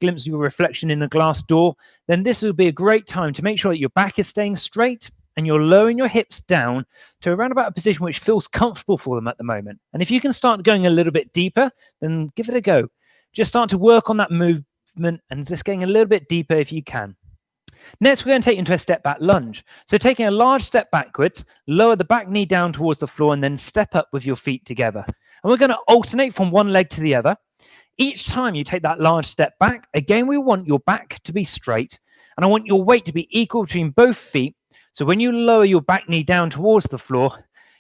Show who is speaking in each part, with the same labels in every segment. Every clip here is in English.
Speaker 1: glimpse of your reflection in a glass door, then this will be a great time to make sure that your back is staying straight and you're lowering your hips down to around about a position which feels comfortable for them at the moment. And if you can start going a little bit deeper, then give it a go. Just start to work on that movement and just getting a little bit deeper if you can. Next, we're going to take into a step back lunge. So taking a large step backwards, lower the back knee down towards the floor and then step up with your feet together. And we're going to alternate from one leg to the other. Each time you take that large step back, again, we want your back to be straight and I want your weight to be equal between both feet. So when you lower your back knee down towards the floor,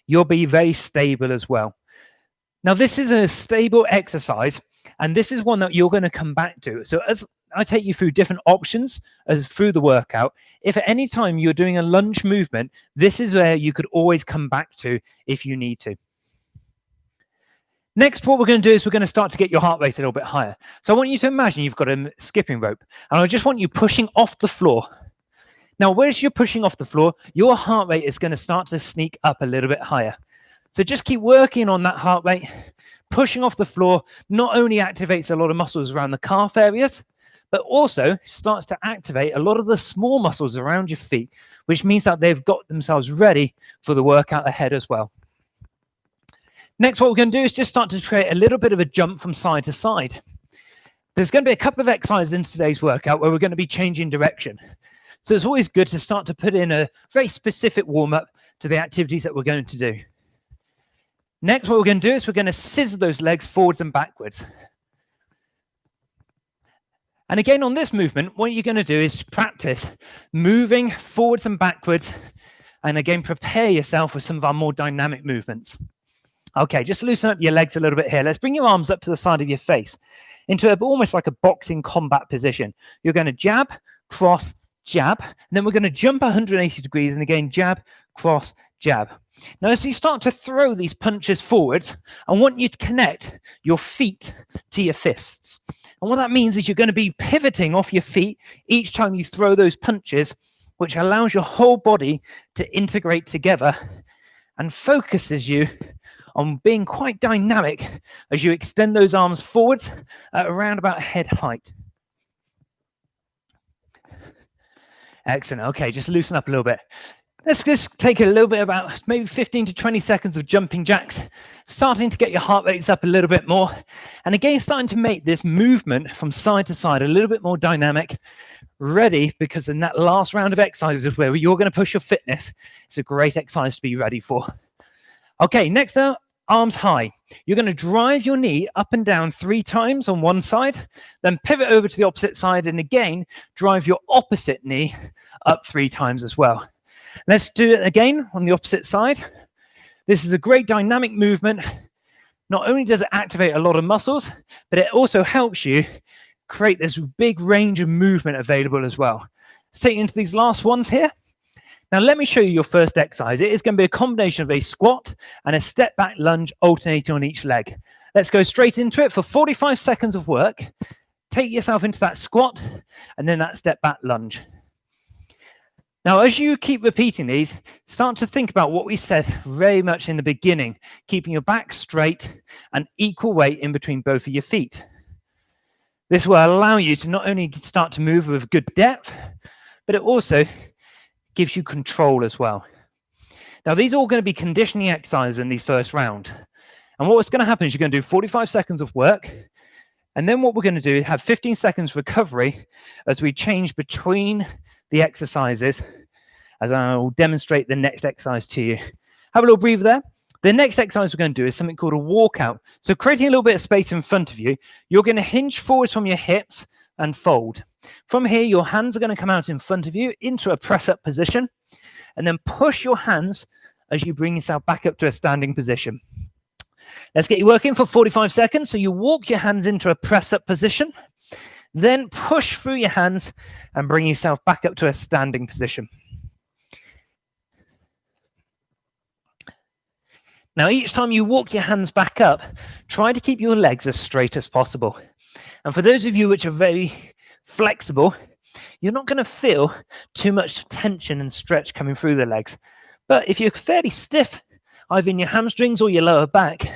Speaker 1: you'll be very stable as well. Now, this is a stable exercise and this is one that you're going to come back to. So as I take you through different options through the workout, if at any time you're doing a lunge movement, this is where you could always come back to if you need to. Next, what we're going to do is we're going to start to get your heart rate a little bit higher. So I want you to imagine you've got a skipping rope, and I just want you pushing off the floor. Now, whereas you're pushing off the floor, your heart rate is going to start to sneak up a little bit higher. So just keep working on that heart rate. Pushing off the floor not only activates a lot of muscles around the calf areas, but also starts to activate a lot of the small muscles around your feet, which means that they've got themselves ready for the workout ahead as well. Next, what we're going to do is just start to create a little bit of a jump from side to side. There's going to be a couple of exercises in today's workout where we're going to be changing direction. So it's always good to start to put in a very specific warm-up to the activities that we're going to do. Next, what we're going to do is we're going to scissor those legs forwards and backwards. And again, on this movement, what you're going to do is practice moving forwards and backwards, and again, prepare yourself for some of our more dynamic movements. Okay, just loosen up your legs a little bit here. Let's bring your arms up to the side of your face into almost like a boxing combat position. You're going to jab, cross, jab, and then we're going to jump 180 degrees and again, jab, cross, jab. Now, as you start to throw these punches forwards, I want you to connect your feet to your fists. And what that means is you're going to be pivoting off your feet each time you throw those punches, which allows your whole body to integrate together and focuses you on being quite dynamic as you extend those arms forwards at around about head height. Excellent. Okay, just loosen up a little bit. Let's just take a little bit about maybe 15 to 20 seconds of jumping jacks, starting to get your heart rates up a little bit more. And again, starting to make this movement from side to side a little bit more dynamic, ready, because in that last round of exercises where you're going to push your fitness, it's a great exercise to be ready for. Okay, next up, arms high. You're going to drive your knee up and down 3 times on one side, then pivot over to the opposite side, and again, drive your opposite knee up 3 times as well. Let's do it again on the opposite side. This is a great dynamic movement. Not only does it activate a lot of muscles, but it also helps you create this big range of movement available as well. Let's take you into these last ones here. Now, let me show you your first exercise. It is going to be a combination of a squat and a step back lunge alternating on each leg. Let's go straight into it for 45 seconds of work. Take yourself into that squat and then that step back lunge. Now, as you keep repeating these, start to think about what we said very much in the beginning, keeping your back straight and equal weight in between both of your feet. This will allow you to not only start to move with good depth, but it also gives you control as well. Now, these are all going to be conditioning exercises in the first round. And what's going to happen is you're going to do 45 seconds of work. And then what we're going to do is have 15 seconds recovery as we change between the exercises, as I will demonstrate the next exercise to you. Have a little breather there. The next exercise we're going to do is something called a walkout. So creating a little bit of space in front of you, you're going to hinge forwards from your hips and fold. From here, your hands are going to come out in front of you into a press-up position, and then push your hands as you bring yourself back up to a standing position. Let's get you working for 45 seconds. So you walk your hands into a press-up position, then push through your hands and bring yourself back up to a standing position. Now, each time you walk your hands back up, try to keep your legs as straight as possible. And for those of you which are very flexible, you're not going to feel too much tension and stretch coming through the legs. But if you're fairly stiff, either in your hamstrings or your lower back,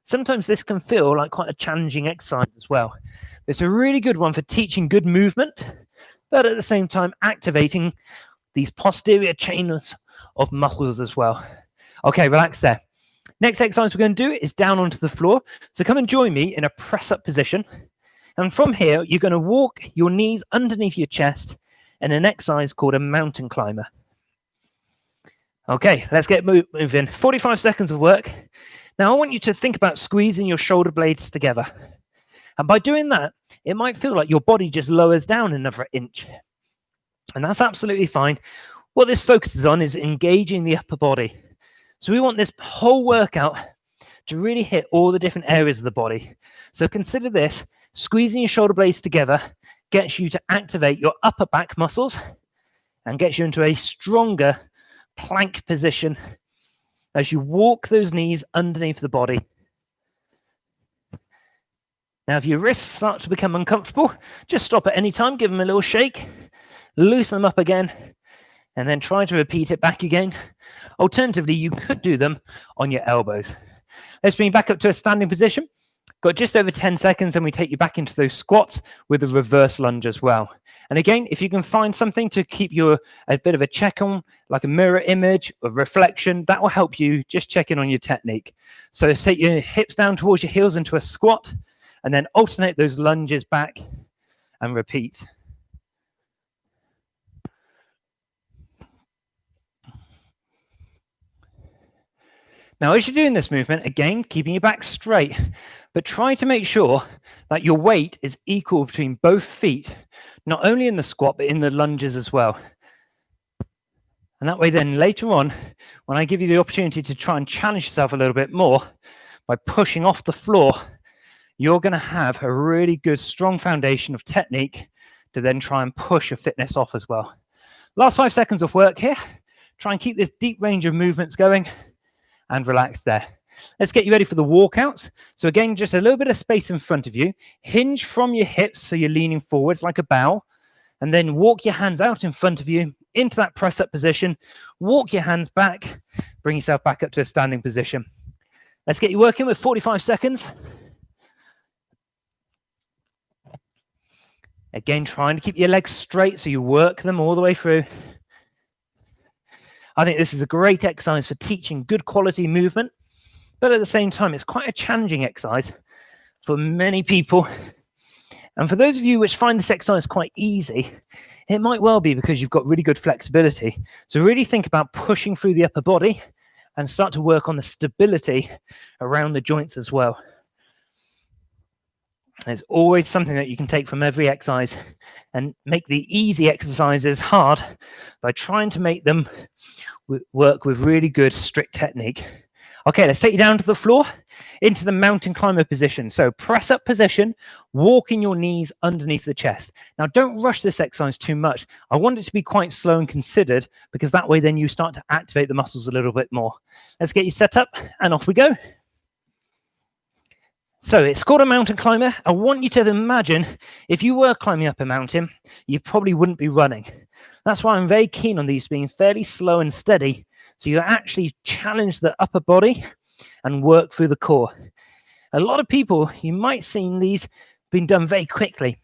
Speaker 1: Sometimes this can feel like quite a challenging exercise as well. It's a really good one for teaching good movement, but at the same time activating these posterior chains of muscles as well. Okay, relax there. Next exercise we're going to do is down onto the floor. So come and join me in a press-up position. And from here, you're going to walk your knees underneath your chest in an exercise called a mountain climber. Okay, let's get moving. 45 seconds of work. Now, I want you to think about squeezing your shoulder blades together. And by doing that, it might feel like your body just lowers down another inch. And that's absolutely fine. What this focuses on is engaging the upper body. So we want this whole workout to really hit all the different areas of the body. So consider this, squeezing your shoulder blades together gets you to activate your upper back muscles and gets you into a stronger plank position as you walk those knees underneath the body. Now, if your wrists start to become uncomfortable, just stop at any time, give them a little shake, loosen them up again, and then try to repeat it back again. Alternatively, you could do them on your elbows. Let's bring you back up to a standing position. Got just over 10 seconds, and we take you back into those squats with a reverse lunge as well. And again, if you can find something to keep you a bit of a check on, like a mirror image or reflection, that will help you just check in on your technique. So take your hips down towards your heels into a squat, and then alternate those lunges back and repeat. Now, as you're doing this movement, again, keeping your back straight, but try to make sure that your weight is equal between both feet, not only in the squat, but in the lunges as well. And that way then later on, when I give you the opportunity to try and challenge yourself a little bit more by pushing off the floor, you're going to have a really good, strong foundation of technique to then try and push your fitness off as well. Last 5 seconds of work here. Try and keep this deep range of movements going and relax there. Let's get you ready for the walkouts. So again, just a little bit of space in front of you. Hinge from your hips so you're leaning forwards like a bow. And then walk your hands out in front of you into that press-up position. Walk your hands back. Bring yourself back up to a standing position. Let's get you working with 45 seconds. Again, trying to keep your legs straight so you work them all the way through. I think this is a great exercise for teaching good quality movement, but at the same time, it's quite a challenging exercise for many people. And for those of you which find this exercise quite easy, it might well be because you've got really good flexibility. So really think about pushing through the upper body and start to work on the stability around the joints as well. There's always something that you can take from every exercise and make the easy exercises hard by trying to make them work with really good, strict technique. Okay, let's take you down to the floor into the mountain climber position. So press up position, walking your knees underneath the chest. Now, don't rush this exercise too much. I want it to be quite slow and considered because that way then you start to activate the muscles a little bit more. Let's get you set up and off we go. So it's called a mountain climber. I want you to imagine if you were climbing up a mountain, you probably wouldn't be running. That's why I'm very keen on these being fairly slow and steady. So you actually challenge the upper body and work through the core. A lot of people, you might see these being done very quickly.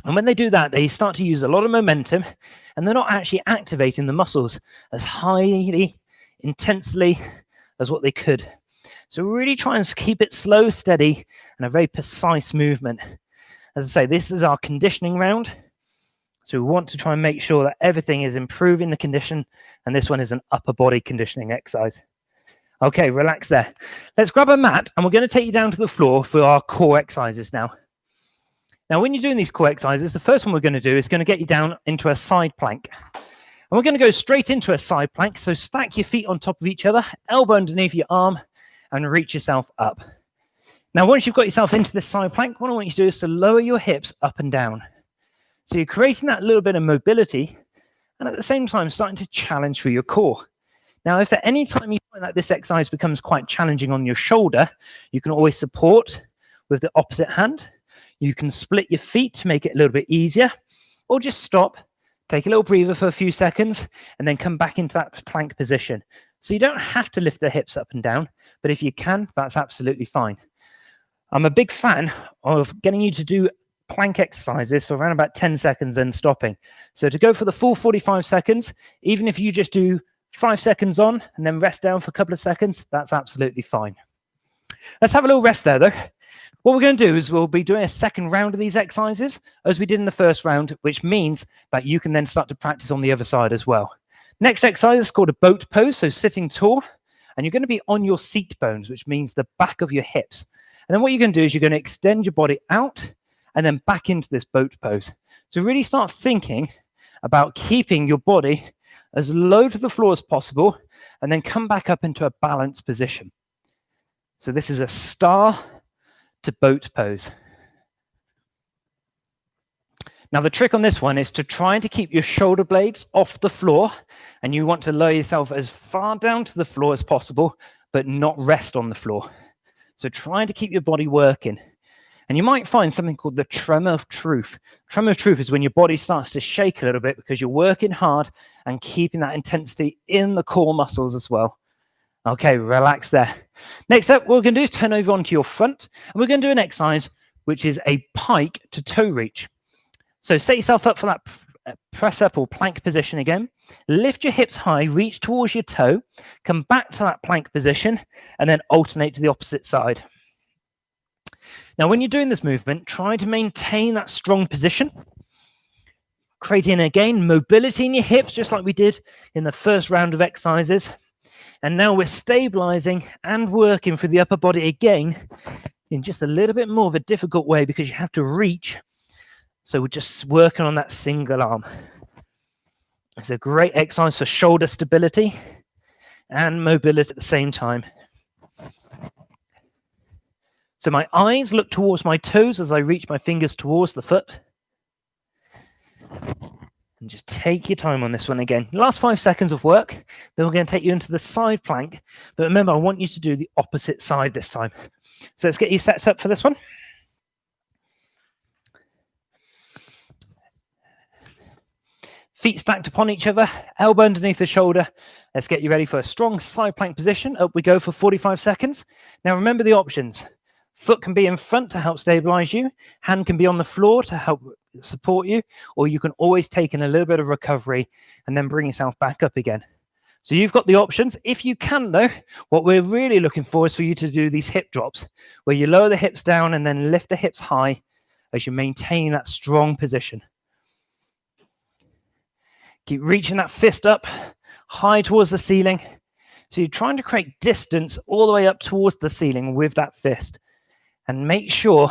Speaker 1: And when they do that, they start to use a lot of momentum and they're not actually activating the muscles as highly, intensely as what they could. So really try and keep it slow, steady, and a very precise movement. As I say, this is our conditioning round. So we want to try and make sure that everything is improving the condition, and this one is an upper body conditioning exercise. Okay, relax there. Let's grab a mat, and we're going to take you down to the floor for our core exercises now. Now, when you're doing these core exercises, the first one we're going to do is going to get you down into a side plank. And we're going to go straight into a side plank. So stack your feet on top of each other, elbow underneath your arm, and reach yourself up. Now, once you've got yourself into this side plank, what I want you to do is to lower your hips up and down. So you're creating that little bit of mobility and at the same time starting to challenge through your core. Now, if at any time you find that this exercise becomes quite challenging on your shoulder, you can always support with the opposite hand. You can split your feet to make it a little bit easier, or just stop, take a little breather for a few seconds, and then come back into that plank position. So you don't have to lift the hips up and down, but if you can, that's absolutely fine. I'm a big fan of getting you to do plank exercises for around about 10 seconds and stopping. So to go for the full 45 seconds, even if you just do 5 seconds on and then rest down for a couple of seconds, that's absolutely fine. Let's have a little rest there though. What we're going to do is we'll be doing a second round of these exercises as we did in the first round, which means that you can then start to practice on the other side as well. Next exercise is called a boat pose, so sitting tall, and you're going to be on your seat bones, which means the back of your hips. And then what you're going to do is you're going to extend your body out and then back into this boat pose. So really start thinking about keeping your body as low to the floor as possible and then come back up into a balanced position. So this is a star to boat pose. Now the trick on this one is to try to keep your shoulder blades off the floor, and you want to lower yourself as far down to the floor as possible, but not rest on the floor. So trying to keep your body working. And you might find something called the tremor of truth. Tremor of truth is when your body starts to shake a little bit because you're working hard and keeping that intensity in the core muscles as well. Okay, relax there. Next up, what we're going to do is turn over onto your front, and we're going to do an exercise which is a pike to toe reach. So set yourself up for that press up or plank position again. Lift your hips high, reach towards your toe, come back to that plank position, and then alternate to the opposite side. Now, when you're doing this movement, try to maintain that strong position, creating, again, mobility in your hips, just like we did in the first round of exercises. And now we're stabilizing and working for the upper body again in just a little bit more of a difficult way because you have to reach. So we're just working on that single arm. It's a great exercise for shoulder stability and mobility at the same time. So my eyes look towards my toes as I reach my fingers towards the foot. And just take your time on this one again. Last 5 seconds of work, then we're going to take you into the side plank. But remember, I want you to do the opposite side this time. So let's get you set up for this one. Feet stacked upon each other, elbow underneath the shoulder. Let's get you ready for a strong side plank position. Up we go for 45 seconds. Now remember the options. Foot can be in front to help stabilize you. Hand can be on the floor to help support you. Or you can always take in a little bit of recovery and then bring yourself back up again. So you've got the options. If you can, though, what we're really looking for is for you to do these hip drops, where you lower the hips down and then lift the hips high as you maintain that strong position. Keep reaching that fist up, high towards the ceiling. So you're trying to create distance all the way up towards the ceiling with that fist. And make sure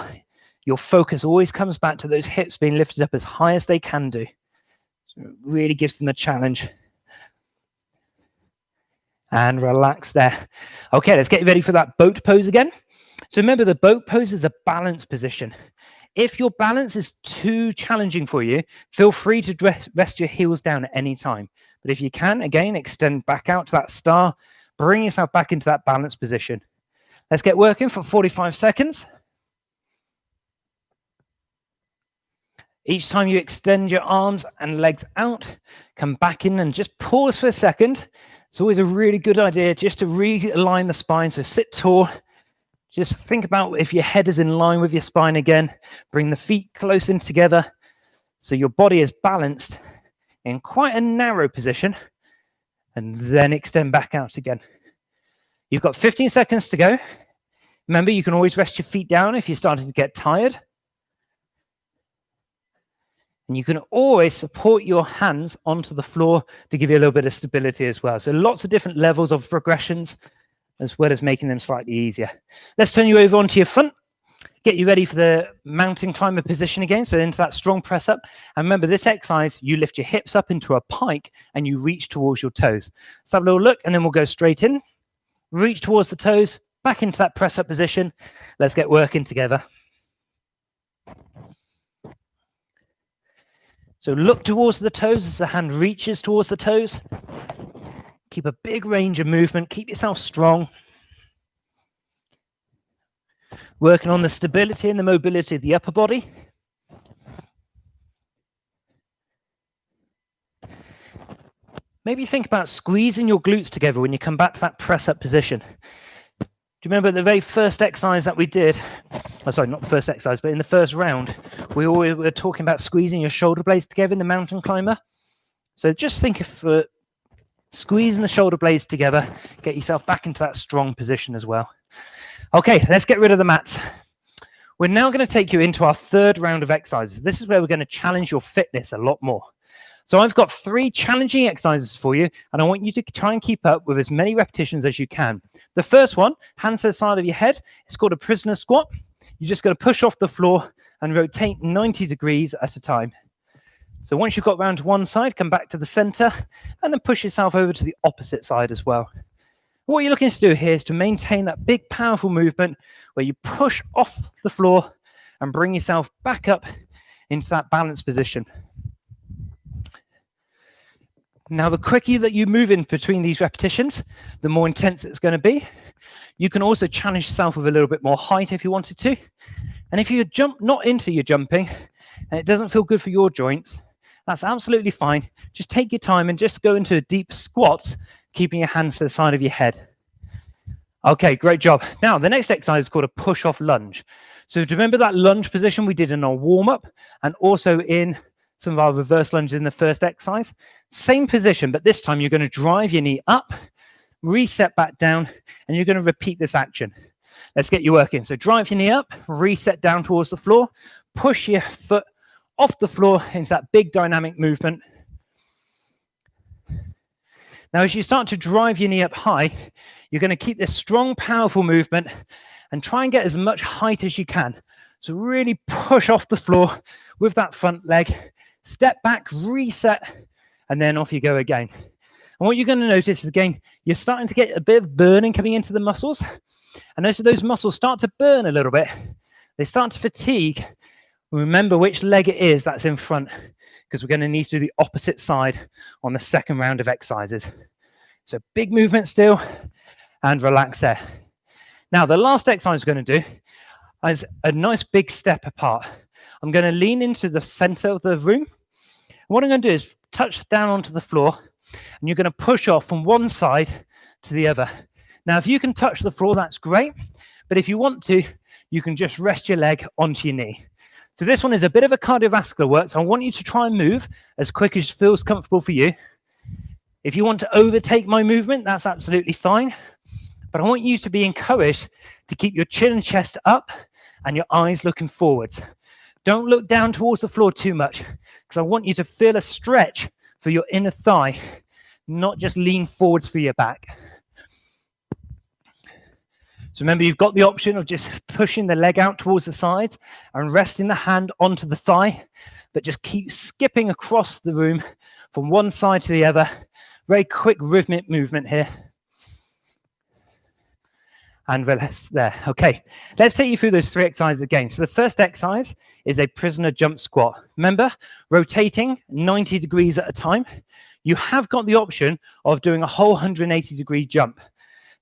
Speaker 1: your focus always comes back to those hips being lifted up as high as they can do. So it really gives them a challenge. And relax there. Okay, let's get ready for that boat pose again. So remember, the boat pose is a balanced position. If your balance is too challenging for you, feel free to rest your heels down at any time. But if you can, again, extend back out to that star, bring yourself back into that balanced position. Let's get working for 45 seconds. Each time you extend your arms and legs out, come back in and just pause for a second. It's always a really good idea just to realign the spine. So sit tall. Just think about if your head is in line with your spine again. Bring the feet close in together so your body is balanced in quite a narrow position, and then extend back out again. You've got 15 seconds to go. Remember, you can always rest your feet down if you're starting to get tired. And you can always support your hands onto the floor to give you a little bit of stability as well. So lots of different levels of progressions, as well as making them slightly easier. Let's turn you over onto your front. Get you ready for the mountain climber position again, so into that strong press up. And remember, this exercise, you lift your hips up into a pike and you reach towards your toes. Let's have a little look, and then we'll go straight in. Reach towards the toes, back into that press up position. Let's get working together. So look towards the toes as the hand reaches towards the toes. Keep a big range of movement. Keep yourself strong. Working on the stability and the mobility of the upper body. maybe think about squeezing your glutes together when you come back to that press-up position. Do you remember the very first exercise that we did? Oh, sorry, not the first exercise, but in the first round, we were talking about squeezing your shoulder blades together in the mountain climber. So just think of squeezing the shoulder blades together, get yourself back into that strong position as well. Okay, let's get rid of the mats. We're now going to take you into our third round of exercises. This is where we're going to challenge your fitness a lot more. So I've got 3 challenging exercises for you, and I want you to try and keep up with as many repetitions as you can. The first one, hands to the side of your head, it's called a prisoner squat. You're just going to push off the floor and rotate 90 degrees at a time. So once you've got round to one side, come back to the center and then push yourself over to the opposite side as well. What you're looking to do here is to maintain that big, powerful movement where you push off the floor and bring yourself back up into that balanced position. Now, the quicker that you move in between these repetitions, the more intense it's going to be. You can also challenge yourself with a little bit more height if you wanted to. And if you jump not into your jumping and it doesn't feel good for your joints, that's absolutely fine. Just take your time and just go into a deep squat, keeping your hands to the side of your head. Okay, great job. Now, the next exercise is called a push-off lunge. So do you remember that lunge position we did in our warm-up and also in some of our reverse lunges in the first exercise? Same position, but this time you're going to drive your knee up, reset back down, and you're going to repeat this action. Let's get you working. So drive your knee up, reset down towards the floor, push your foot off the floor into that big dynamic movement. Now, as you start to drive your knee up high, you're going to keep this strong, powerful movement and try and get as much height as you can. So really push off the floor with that front leg, step back, reset, and then off you go again. And what you're going to notice is, again, you're starting to get a bit of burning coming into the muscles. And as those muscles start to burn a little bit, they start to fatigue. Remember which leg it is that's in front, because we're going to need to do the opposite side on the second round of exercises. So big movement still, and relax there. Now, the last exercise we're going to do is a nice big step apart. I'm going to lean into the center of the room. What I'm going to do is touch down onto the floor, and you're going to push off from one side to the other. Now, if you can touch the floor, that's great. But if you want to, you can just rest your leg onto your knee. So this one is a bit of a cardiovascular work, so I want you to try and move as quick as feels comfortable for you. If you want to overtake my movement, that's absolutely fine. But I want you to be encouraged to keep your chin and chest up and your eyes looking forwards. Don't look down towards the floor too much, because I want you to feel a stretch for your inner thigh, not just lean forwards for your back. So remember, you've got the option of just pushing the leg out towards the sides and resting the hand onto the thigh, but just keep skipping across the room from one side to the other. Very quick rhythmic movement here. And relax there. Okay, let's take you through those 3 exercises again. So the first exercise is a prisoner jump squat. Remember, rotating 90 degrees at a time. You have got the option of doing a whole 180-degree jump.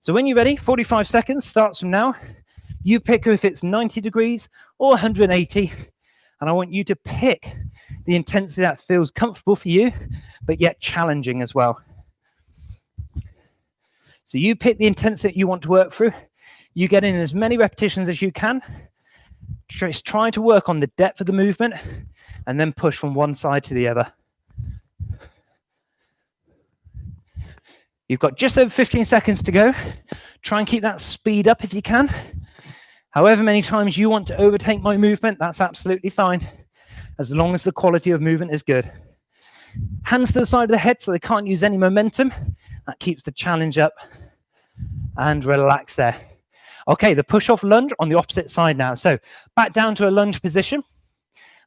Speaker 1: So when you're ready, 45 seconds starts from now. You pick if it's 90 degrees or 180. And I want you to pick the intensity that feels comfortable for you, but yet challenging as well. So you pick the intensity you want to work through. You get in as many repetitions as you can. Just try to work on the depth of the movement and then push from one side to the other. You've got just over 15 seconds to go. Try and keep that speed up if you can. However many times you want to overtake my movement, that's absolutely fine, as long as the quality of movement is good. Hands to the side of the head so they can't use any momentum. That keeps the challenge up. And relax there. Okay, the push-off lunge on the opposite side now. So back down to a lunge position.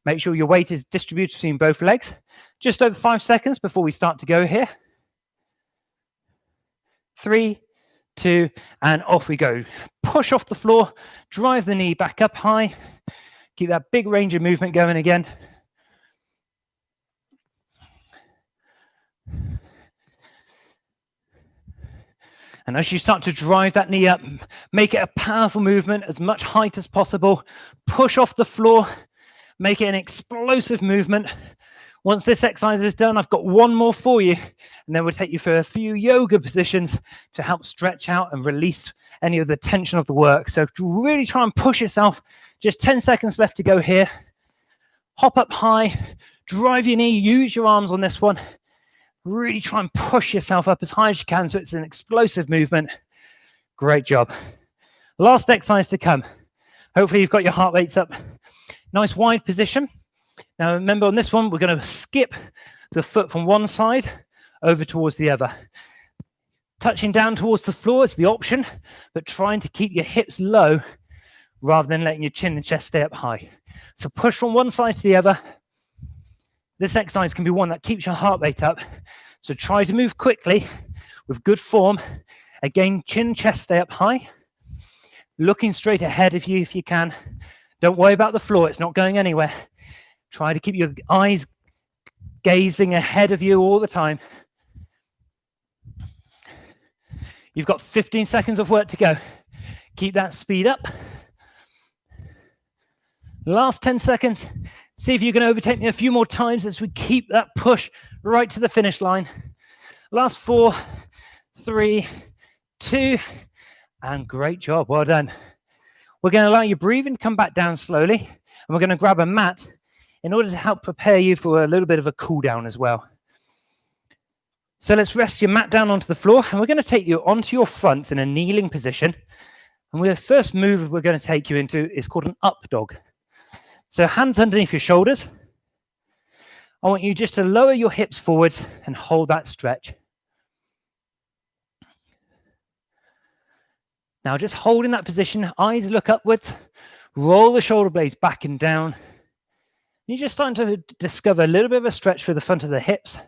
Speaker 1: Make sure your weight is distributed between both legs. Just over 5 seconds before we start to go here. 3, 2, and off we go. Push off the floor, drive the knee back up high. Keep that big range of movement going again. And as you start to drive that knee up, make it a powerful movement, as much height as possible. Push off the floor, make it an explosive movement. Once this exercise is done, I've got one more for you, and then we'll take you for a few yoga positions to help stretch out and release any of the tension of the work. So really try and push yourself. Just 10 seconds left to go here. Hop up high, drive your knee, use your arms on this one. Really try and push yourself up as high as you can so it's an explosive movement. Great job. Last exercise to come. Hopefully you've got your heart rates up. Nice wide position. Now remember on this one, we're going to skip the foot from one side over towards the other. Touching down towards the floor is the option, but trying to keep your hips low rather than letting your chin and chest stay up high. So push from one side to the other. This exercise can be one that keeps your heart rate up. So try to move quickly with good form. Again, chin and chest stay up high. Looking straight ahead if you can. Don't worry about the floor, it's not going anywhere. Try to keep your eyes gazing ahead of you all the time. You've got 15 seconds of work to go. Keep that speed up. Last 10 seconds. See if you can overtake me a few more times as we keep that push right to the finish line. Last 4, 3, 2, and great job. Well done. We're going to allow your breathing to come back down slowly, and we're going to grab a mat in order to help prepare you for a little bit of a cool down as well. So let's rest your mat down onto the floor, and we're going to take you onto your front in a kneeling position. And the first move we're going to take you into is called an up dog. So hands underneath your shoulders. I want you just to lower your hips forwards and hold that stretch. Now just holding that position, eyes look upwards, roll the shoulder blades back and down. You're just starting to discover a little bit of a stretch through the front of the hips.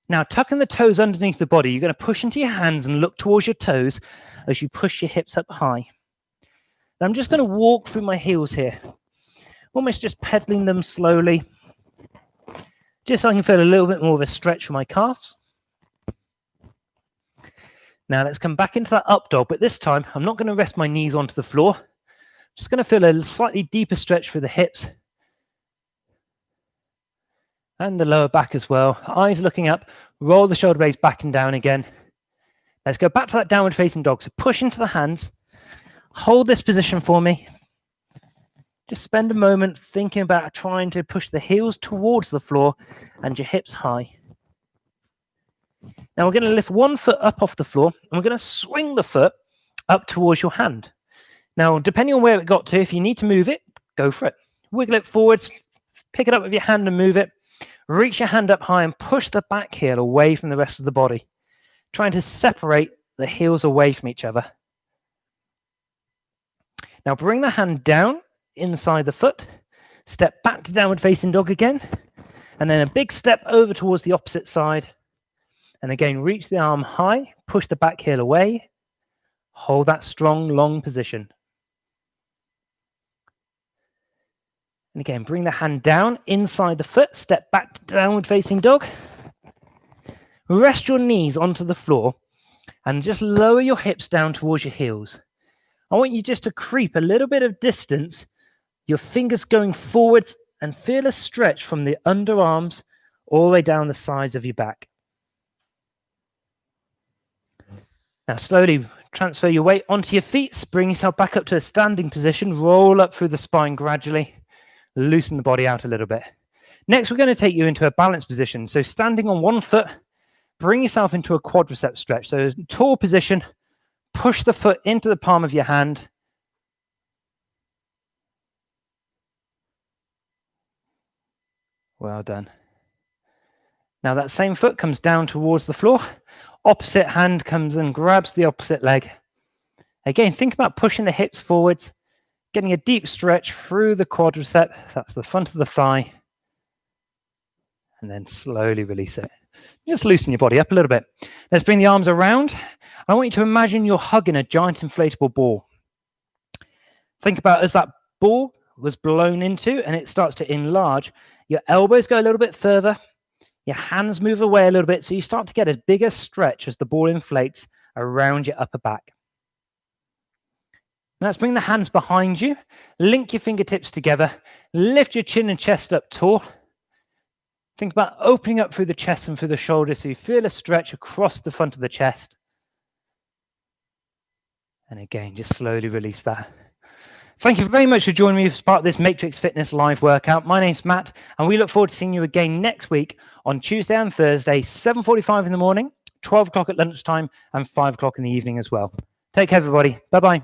Speaker 1: Now tucking the toes underneath the body, you're going to push into your hands and look towards your toes as you push your hips up high. Now I'm just going to walk through my heels here, almost just pedaling them slowly, just so I can feel a little bit more of a stretch for my calves. Now let's come back into that up dog, but this time I'm not going to rest my knees onto the floor. Just going to feel a slightly deeper stretch through the hips and the lower back as well. Eyes looking up, roll the shoulder blades back and down again. Let's go back to that downward facing dog. So push into the hands, hold this position for me. Just spend a moment thinking about trying to push the heels towards the floor and your hips high. Now we're going to lift one foot up off the floor and we're going to swing the foot up towards your hand. Now, depending on where it got to, if you need to move it, go for it. Wiggle it forwards, pick it up with your hand and move it. Reach your hand up high and push the back heel away from the rest of the body, trying to separate the heels away from each other. Now bring the hand down inside the foot, step back to downward facing dog again, and then a big step over towards the opposite side. And again, reach the arm high, push the back heel away, hold that strong, long position. And again, bring the hand down inside the foot, step back to downward facing dog. Rest your knees onto the floor and just lower your hips down towards your heels. I want you just to creep a little bit of distance, your fingers going forwards, and feel a stretch from the underarms all the way down the sides of your back. Now slowly transfer your weight onto your feet, bring yourself back up to a standing position, roll up through the spine gradually, loosen the body out a little bit. Next, we're going to take you into a balanced position. So standing on one foot, bring yourself into a quadricep stretch. So tall position, push the foot into the palm of your hand. Well done. Now that same foot comes down towards the floor. Opposite hand comes and grabs the opposite leg. Again, think about pushing the hips forwards, getting a deep stretch through the quadricep. That's the front of the thigh. And then slowly release it. Just loosen your body up a little bit. Let's bring the arms around. I want you to imagine you're hugging a giant inflatable ball. Think about as that ball was blown into and it starts to enlarge, your elbows go a little bit further, your hands move away a little bit, so you start to get a bigger stretch as the ball inflates around your upper back. Now let's bring the hands behind you, link your fingertips together, lift your chin and chest up tall. Think about opening up through the chest and through the shoulders so you feel a stretch across the front of the chest. And again, just slowly release that. Thank you very much for joining me as part of this Matrix Fitness live workout. My name's Matt, and we look forward to seeing you again next week on Tuesday and Thursday, 7:45 in the morning, 12 o'clock at lunchtime, and 5 o'clock in the evening as well. Take care, everybody. Bye-bye.